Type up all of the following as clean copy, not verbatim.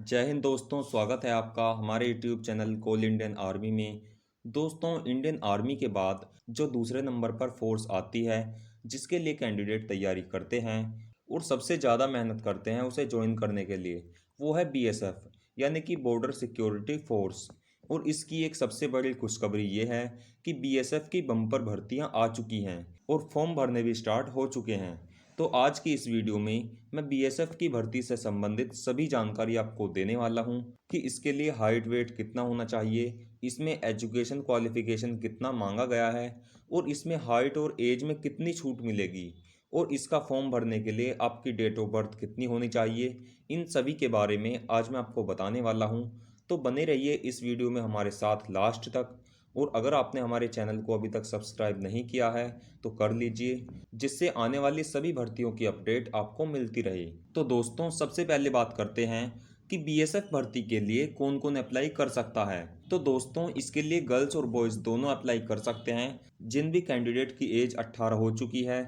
जय हिंद दोस्तों, स्वागत है आपका हमारे यूट्यूब चैनल कोल इंडियन आर्मी में। दोस्तों, इंडियन आर्मी के बाद जो दूसरे नंबर पर फोर्स आती है जिसके लिए कैंडिडेट तैयारी करते हैं और सबसे ज़्यादा मेहनत करते हैं उसे ज्वाइन करने के लिए, वो है बीएसएफ यानी कि बॉर्डर सिक्योरिटी फोर्स। और इसकी एक सबसे बड़ी खुशखबरी ये है कि बीएसएफ की बम्पर भर्तियां आ चुकी हैं और फॉर्म भरने भी स्टार्ट हो चुके हैं। तो आज की इस वीडियो में मैं बीएसएफ की भर्ती से संबंधित सभी जानकारी आपको देने वाला हूं कि इसके लिए हाइट वेट कितना होना चाहिए, इसमें एजुकेशन क्वालिफिकेशन कितना मांगा गया है और इसमें हाइट और एज में कितनी छूट मिलेगी और इसका फॉर्म भरने के लिए आपकी डेट ऑफ बर्थ कितनी होनी चाहिए। इन सभी के बारे में आज मैं आपको बताने वाला हूं। तो बने रहिए इस वीडियो में हमारे साथ लास्ट तक। और अगर आपने हमारे चैनल को अभी तक सब्सक्राइब नहीं किया है तो कर लीजिए, जिससे आने वाली सभी भर्तियों की अपडेट आपको मिलती रहे। तो दोस्तों, सबसे पहले बात करते हैं कि बीएसएफ भर्ती के लिए कौन कौन अप्लाई कर सकता है। तो दोस्तों, इसके लिए गर्ल्स और बॉयज़ दोनों अप्लाई कर सकते हैं। जिन भी कैंडिडेट की एज 18 हो चुकी है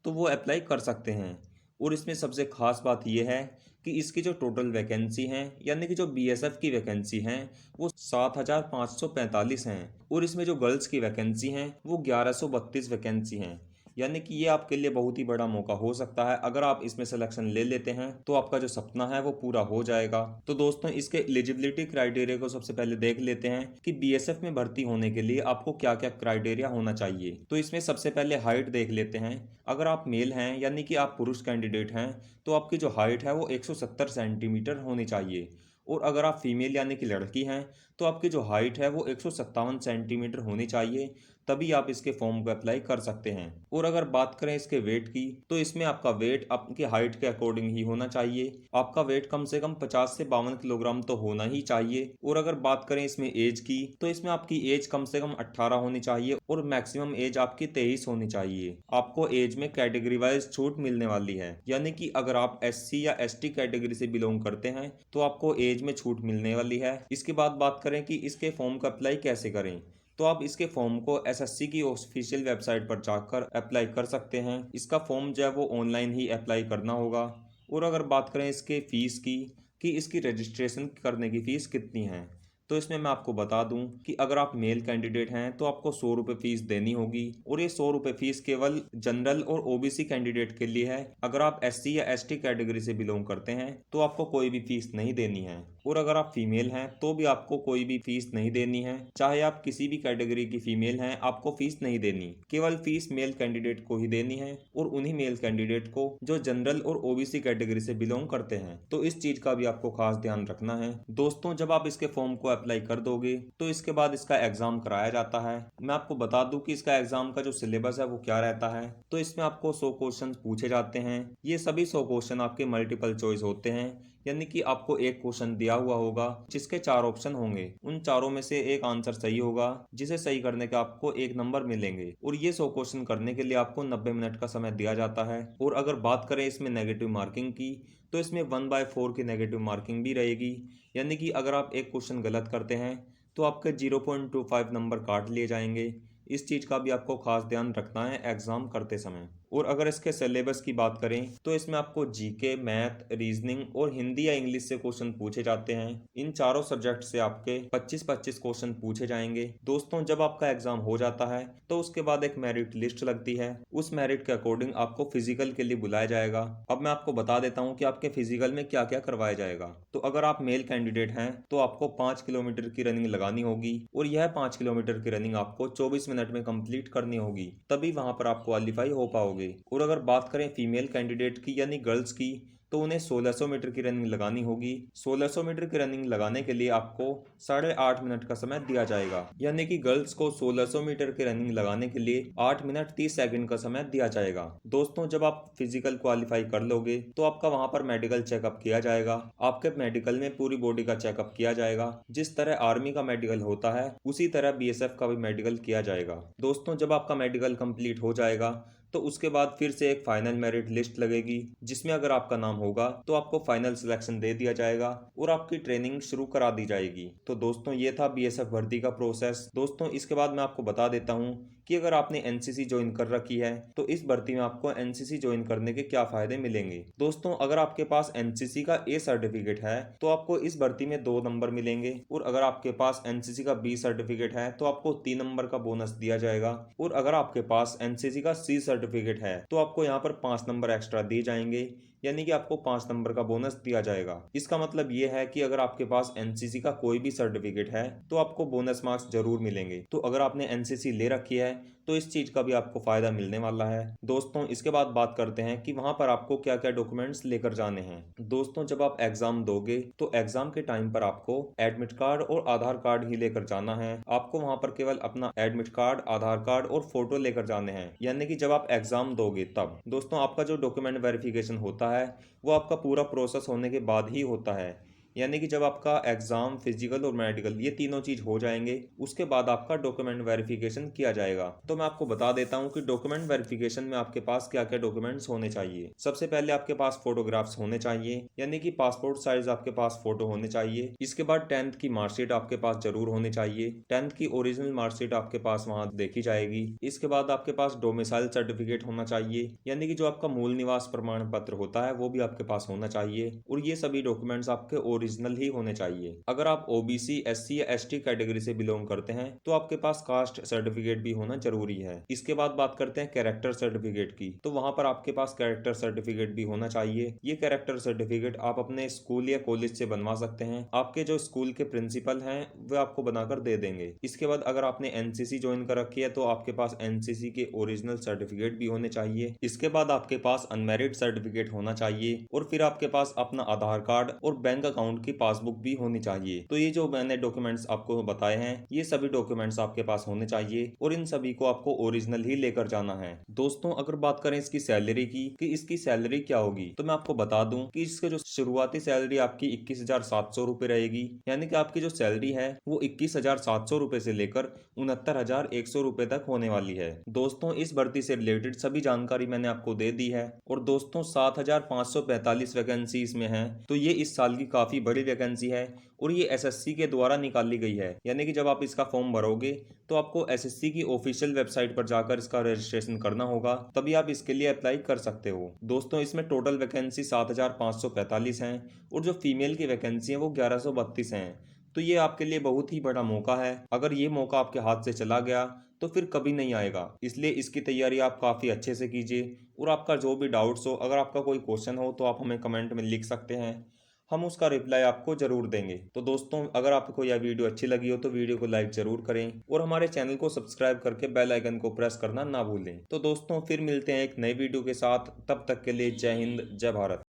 तो वो अप्लाई कर सकते हैं। और इसमें सबसे खास बात यह है कि इसकी जो टोटल वैकेंसी हैं यानी कि जो बीएसएफ की वैकेंसी हैं वो 7,545 हैं और इसमें जो गर्ल्स की वैकेंसी हैं वो 1132 वैकेंसी हैं। यानी कि ये आपके लिए बहुत ही बड़ा मौका हो सकता है। अगर आप इसमें सिलेक्शन ले लेते हैं तो आपका जो सपना है वो पूरा हो जाएगा। तो दोस्तों, इसके एलिजिबिलिटी क्राइटेरिया को सबसे पहले देख लेते हैं कि बीएसएफ में भर्ती होने के लिए आपको क्या क्या क्राइटेरिया होना चाहिए। तो इसमें सबसे पहले हाइट देख लेते हैं। अगर आप मेल हैं यानी कि आप पुरुष कैंडिडेट हैं तो आपकी जो हाइट है वो 170 सेंटीमीटर होनी चाहिए। और अगर आप फीमेल यानी कि लड़की हैं तो आपकी जो हाइट है वो 157 सेंटीमीटर होनी चाहिए, तभी आप इसके फॉर्म को अप्लाई कर सकते हैं। और अगर बात करें इसके वेट की तो इसमें आपका वेट आपकी हाइट के अकॉर्डिंग ही होना चाहिए। आपका वेट कम से कम 50 से 52 किलोग्राम तो होना ही चाहिए। और अगर बात करें इसमें एज की तो इसमें आपकी एज कम से कम 18 होनी चाहिए और मैक्सिमम एज आपकी 23 होनी चाहिए। आपको एज में कैटेगरी वाइज छूट मिलने वाली है, यानी कि अगर आप एससी या एसटी कैटेगरी से बिलोंग करते हैं तो आपको एज में छूट मिलने वाली है। इसके बाद बात करें कि इसके फॉर्म का अप्लाई कैसे करें, तो आप इसके फॉर्म को एसएससी की ऑफिशियल वेबसाइट पर जाकर अप्लाई कर सकते हैं। इसका फॉर्म जो है वो ऑनलाइन ही अप्लाई करना होगा। और अगर बात करें इसके फ़ीस की कि इसकी रजिस्ट्रेशन करने की फ़ीस कितनी है, तो इसमें मैं आपको बता दूं कि अगर आप मेल कैंडिडेट हैं तो आपको 100 रुपये फ़ीस देनी होगी और ये 100 रुपये फ़ीस केवल जनरल और ओबीसी कैंडिडेट के लिए है। अगर आप एससी या एसटी कैटेगरी से बिलोंग करते हैं तो आपको कोई भी फीस नहीं देनी है। और अगर आप फीमेल हैं तो भी आपको कोई भी फीस नहीं देनी है। चाहे आप किसी भी कैटेगरी की फीमेल हैं, आपको फीस नहीं देनी, केवल फीस मेल कैंडिडेट को ही देनी है और उन्हीं मेल कैंडिडेट को जो जनरल और ओबीसी कैटेगरी से बिलोंग करते हैं। तो इस चीज का भी आपको खास ध्यान रखना है। दोस्तों, जब आप इसके फॉर्म को अप्लाई कर दोगे तो इसके बाद इसका एग्जाम कराया जाता है। मैं आपको बता दूं कि इसका एग्जाम का जो सिलेबस है वो क्या रहता है। तो इसमें आपको 100 क्वेश्चन पूछे जाते हैं। ये सभी 100 क्वेश्चन आपके मल्टीपल चॉइस होते हैं, यानी कि आपको एक क्वेश्चन दिया हुआ होगा जिसके 4 ऑप्शन होंगे। उन चारों में से एक आंसर सही होगा जिसे सही करने के आपको 1 नंबर मिलेंगे। और ये 100 क्वेश्चन करने के लिए आपको 90 मिनट का समय दिया जाता है। और अगर बात करें इसमें नेगेटिव मार्किंग की तो इसमें 1/4 की नेगेटिव मार्किंग भी रहेगी, यानी कि अगर आप एक क्वेश्चन गलत करते हैं तो आपके 0.25 नंबर काट लिए जाएंगे। इस चीज़ का भी आपको खास ध्यान रखना है एग्ज़ाम करते समय। और अगर इसके सिलेबस की बात करें तो इसमें आपको जीके, मैथ, रीजनिंग और हिंदी या इंग्लिश से क्वेश्चन पूछे जाते हैं। इन चारों सब्जेक्ट से आपके 25-25 क्वेश्चन पूछे जाएंगे। दोस्तों, जब आपका एग्जाम हो जाता है तो उसके बाद एक मेरिट लिस्ट लगती है। उस मेरिट के अकॉर्डिंग आपको फिजिकल के लिए बुलाया जाएगा। अब मैं आपको बता देता हूँ कि आपके फिजिकल में क्या क्या करवाया जाएगा। तो अगर आप मेल कैंडिडेट हैं तो आपको 5 किलोमीटर की रनिंग लगानी होगी और यह 5 किलोमीटर की रनिंग आपको 24 मिनट में कंप्लीट करनी होगी, तभी वहां पर आप क्वालिफाई हो पाओगे। और अगर बात करें फीमेल कैंडिडेट की यानी गर्ल्स की तो उन्हें 1600 मीटर की रनिंग लगानी होगी। 1600 मीटर की रनिंग लगाने के लिए आपको 8.5 मिनट का समय दिया जाएगा, यानी कि गर्ल्स को 1600 मीटर की रनिंग लगाने के लिए 8 मिनट 30 सेकंड का समय दिया जाएगा। दोस्तों, जब आप फिजिकल क्वालिफाई कर लोगे तो आपका वहां पर मेडिकल चेकअप किया जाएगा। आपके मेडिकल में पूरी बॉडी का चेकअप किया जाएगा। जिस तरह आर्मी का मेडिकल होता है उसी तरह बीएसएफ का भी मेडिकल किया जाएगा। दोस्तों, जब आपका मेडिकल कंप्लीट हो जाएगा तो उसके बाद फिर से एक फाइनल मेरिट लिस्ट लगेगी, जिसमें अगर आपका नाम होगा तो आपको फाइनल सिलेक्शन दे दिया जाएगा और आपकी ट्रेनिंग शुरू करा दी जाएगी। तो दोस्तों, ये था बीएसएफ भर्ती का प्रोसेस। दोस्तों, इसके बाद मैं आपको बता देता हूँ कि अगर आपने एनसीसी ज्वाइन कर रखी है तो इस भर्ती में आपको एनसीसी ज्वाइन करने के क्या फायदे मिलेंगे। दोस्तों, अगर आपके पास एनसीसी का ए सर्टिफिकेट है तो आपको इस भर्ती में 2 नंबर मिलेंगे, और अगर आपके पास एनसीसी का बी सर्टिफिकेट है तो आपको 3 नंबर का बोनस दिया जाएगा, और अगर आपके पास एनसीसी का सी सर्टिफिकेट है तो आपको यहाँ पर 5 नंबर एक्स्ट्रा दिए जाएंगे, यानी कि आपको 5 नंबर का बोनस दिया जाएगा। इसका मतलब ये है कि अगर आपके पास एनसीसी का कोई भी सर्टिफिकेट है तो आपको बोनस मार्क्स जरूर मिलेंगे। तो अगर आपने एनसीसी ले रखी है तो इस चीज का भी आपको फायदा मिलने वाला है। दोस्तों, इसके बाद बात करते हैं कि वहां पर आपको क्या क्या डॉक्यूमेंट्स लेकर जाने हैं। दोस्तों, जब आप एग्जाम दोगे तो एग्जाम के टाइम पर आपको एडमिट कार्ड और आधार कार्ड ही लेकर जाना है। आपको वहां पर केवल अपना एडमिट कार्ड, आधार कार्ड और फोटो लेकर जाने हैं, यानी कि जब आप एग्जाम दोगे तब। दोस्तों, आपका जो डॉक्यूमेंट वेरिफिकेशन होता है वो आपका पूरा प्रोसेस होने के बाद ही होता है, यानी कि जब आपका एग्जाम, फिजिकल और मेडिकल ये तीनों चीज हो जाएंगे उसके बाद आपका डॉक्यूमेंट वेरिफिकेशन किया जाएगा। तो मैं आपको बता देता हूं कि डॉक्यूमेंट वेरिफिकेशन में आपके पास क्या क्या डॉक्यूमेंट्स होने चाहिए। सबसे पहले आपके पास फोटोग्राफ्स होने चाहिए, यानी कि पासपोर्ट साइज आपके पास फोटो होने चाहिए। इसके बाद 10th की मार्कशीट आपके पास जरूर होनी चाहिए। 10th की ओरिजिनल मार्कशीट आपके पास वहां देखी जाएगी। इसके बाद आपके पास डोमिसाइल सर्टिफिकेट होना चाहिए, यानी कि जो आपका मूल निवास प्रमाण पत्र होता है वो भी आपके पास होना चाहिए, और ये सभी डॉक्यूमेंट्स आपके ओरिजिनल ही होने चाहिए। अगर आप ओबीसी, एससी या एसटी कैटेगरी से बिलोंग करते हैं तो आपके पास कास्ट सर्टिफिकेट भी होना जरूरी है। इसके बाद बात करते हैं कैरेक्टर सर्टिफिकेट की, तो वहां पर आपके पास कैरेक्टर सर्टिफिकेट भी होना चाहिए। ये कैरेक्टर सर्टिफिकेट आप अपने स्कूल या कॉलेज से बनवा सकते हैं। आपके जो स्कूल के प्रिंसिपल हैं वे आपको बनाकर दे देंगे। इसके बाद अगर आपने एनसीसी ज्वाइन कर रखी है तो आपके पास एनसीसी के ओरिजिनल सर्टिफिकेट भी होने चाहिए। इसके बाद आपके पास अनमेरिड सर्टिफिकेट होना चाहिए, और फिर आपके पास अपना आधार कार्ड और बैंक अकाउंट की पासबुक भी होनी चाहिए। तो ये जो मैंने डॉक्यूमेंट्स आपको बताए हैं ये सभी डॉक्यूमेंट्स आपके पास होने चाहिए, और इन सभी को आपको ओरिजिनल ही लेकर जाना है। दोस्तों, अगर बात करें इसकी सैलरी की कि इसकी सैलरी क्या होगी, तो मैं आपको बता दूं कि इसके जो शुरुआती सैलरी आपकी 21,700 रुपए रहेगी, यानी कि आपकी जो सैलरी है वो 21,700 रुपए से लेकर 69,100 रुपए तक होने वाली है। दोस्तों, इस भर्ती से रिलेटेड सभी जानकारी मैंने आपको दे दी है। और दोस्तों, 7,545 वैकेंसी इसमें है, तो ये इस साल की काफी बड़ी वैकेंसी है, और ये एसएससी के द्वारा निकाली गई है। यानी कि जब आप इसका फॉर्म भरोगे तो आपको एसएससी की ऑफिशियल वेबसाइट पर जाकर इसका रजिस्ट्रेशन करना होगा, तभी आप इसके लिए अप्लाई कर सकते हो। दोस्तों, इसमें टोटल वैकेंसी 7,545 हैं, और जो फीमेल की वैकेंसी है वो 1,132 हैं। तो ये आपके लिए बहुत ही बड़ा मौका है। अगर ये मौका आपके हाथ से चला गया तो फिर कभी नहीं आएगा, इसलिए इसकी तैयारी आप काफ़ी अच्छे से कीजिए। और आपका जो भी डाउट्स हो, अगर आपका कोई क्वेश्चन हो तो आप हमें कमेंट में लिख सकते हैं, हम उसका रिप्लाई आपको जरूर देंगे। तो दोस्तों, अगर आपको यह वीडियो अच्छी लगी हो तो वीडियो को लाइक जरूर करें, और हमारे चैनल को सब्सक्राइब करके बेल आइकन को प्रेस करना ना भूलें। तो दोस्तों, फिर मिलते हैं एक नई वीडियो के साथ, तब तक के लिए जय हिंद, जय भारत।